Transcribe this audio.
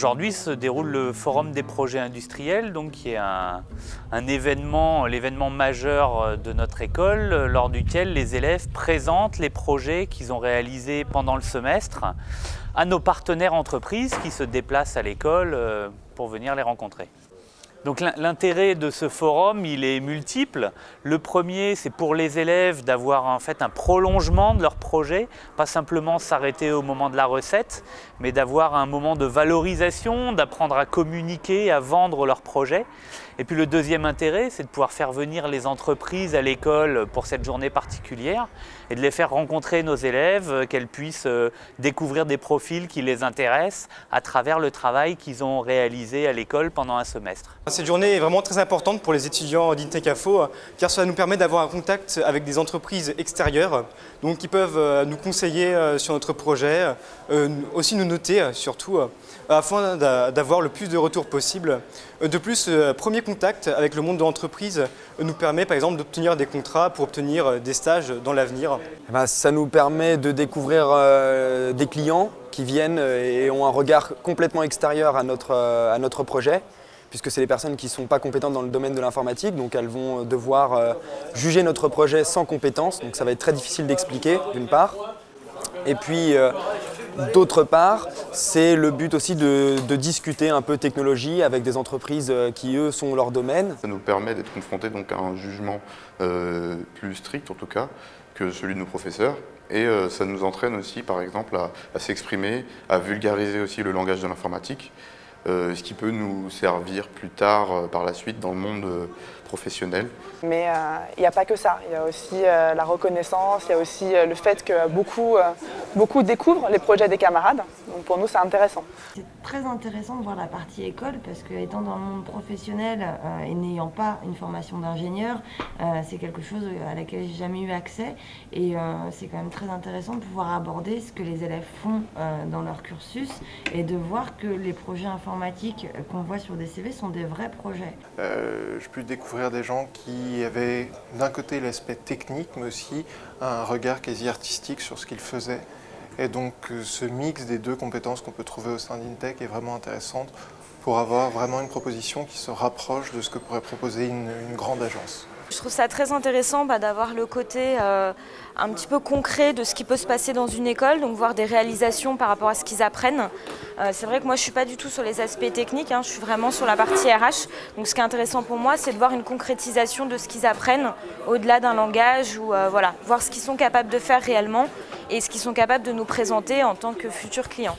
Aujourd'hui se déroule le Forum des projets industriels, donc qui est l'événement majeur de notre école, lors duquel les élèves présentent les projets qu'ils ont réalisés pendant le semestre à nos partenaires entreprises qui se déplacent à l'école pour venir les rencontrer. Donc l'intérêt de ce forum, il est multiple. Le premier, c'est pour les élèves d'avoir en fait un prolongement de leur projet, pas simplement s'arrêter au moment de la recette, mais d'avoir un moment de valorisation, d'apprendre à communiquer, à vendre leur projet. Et puis le deuxième intérêt, c'est de pouvoir faire venir les entreprises à l'école pour cette journée particulière et de les faire rencontrer nos élèves, qu'elles puissent découvrir des profils qui les intéressent à travers le travail qu'ils ont réalisé à l'école pendant un semestre. Cette journée est vraiment très importante pour les étudiants d'Intech-Info car cela nous permet d'avoir un contact avec des entreprises extérieures donc qui peuvent nous conseiller sur notre projet, aussi nous noter surtout afin d'avoir le plus de retours possible. De plus, premier contact avec le monde de l'entreprise nous permet par exemple d'obtenir des contrats pour obtenir des stages dans l'avenir. Ça nous permet de découvrir des clients qui viennent et ont un regard complètement extérieur à notre projet, puisque c'est des personnes qui ne sont pas compétentes dans le domaine de l'informatique, donc elles vont devoir juger notre projet sans compétences, donc ça va être très difficile d'expliquer d'une part. Et puis d'autre part, c'est le but aussi de discuter un peu technologie avec des entreprises qui eux sont leur domaine. Ça nous permet d'être confrontés donc à un jugement plus strict en tout cas que celui de nos professeurs. Et ça nous entraîne aussi par exemple à s'exprimer, à vulgariser aussi le langage de l'informatique. Ce qui peut nous servir plus tard par la suite dans le monde professionnel. Mais il n'y a pas que ça, il y a aussi la reconnaissance, il y a aussi le fait que beaucoup découvrent les projets des camarades, donc pour nous c'est intéressant. C'est très intéressant de voir la partie école parce que étant dans le monde professionnel et n'ayant pas une formation d'ingénieur, c'est quelque chose à laquelle j'ai jamais eu accès et c'est quand même très intéressant de pouvoir aborder ce que les élèves font dans leur cursus et de voir que les projets informatiques qu'on voit sur des CV sont des vrais projets. J'ai pu découvrir des gens qui avaient d'un côté l'aspect technique mais aussi un regard quasi artistique sur ce qu'ils faisaient. Et donc ce mix des deux compétences qu'on peut trouver au sein d'Intech est vraiment intéressante pour avoir vraiment une proposition qui se rapproche de ce que pourrait proposer une grande agence. Je trouve ça très intéressant d'avoir le côté un petit peu concret de ce qui peut se passer dans une école, donc voir des réalisations par rapport à ce qu'ils apprennent. C'est vrai que moi je ne suis pas du tout sur les aspects techniques, je suis vraiment sur la partie RH. Donc ce qui est intéressant pour moi, c'est de voir une concrétisation de ce qu'ils apprennent au-delà d'un langage, ou voilà, voir ce qu'ils sont capables de faire réellement et ce qu'ils sont capables de nous présenter en tant que futurs clients.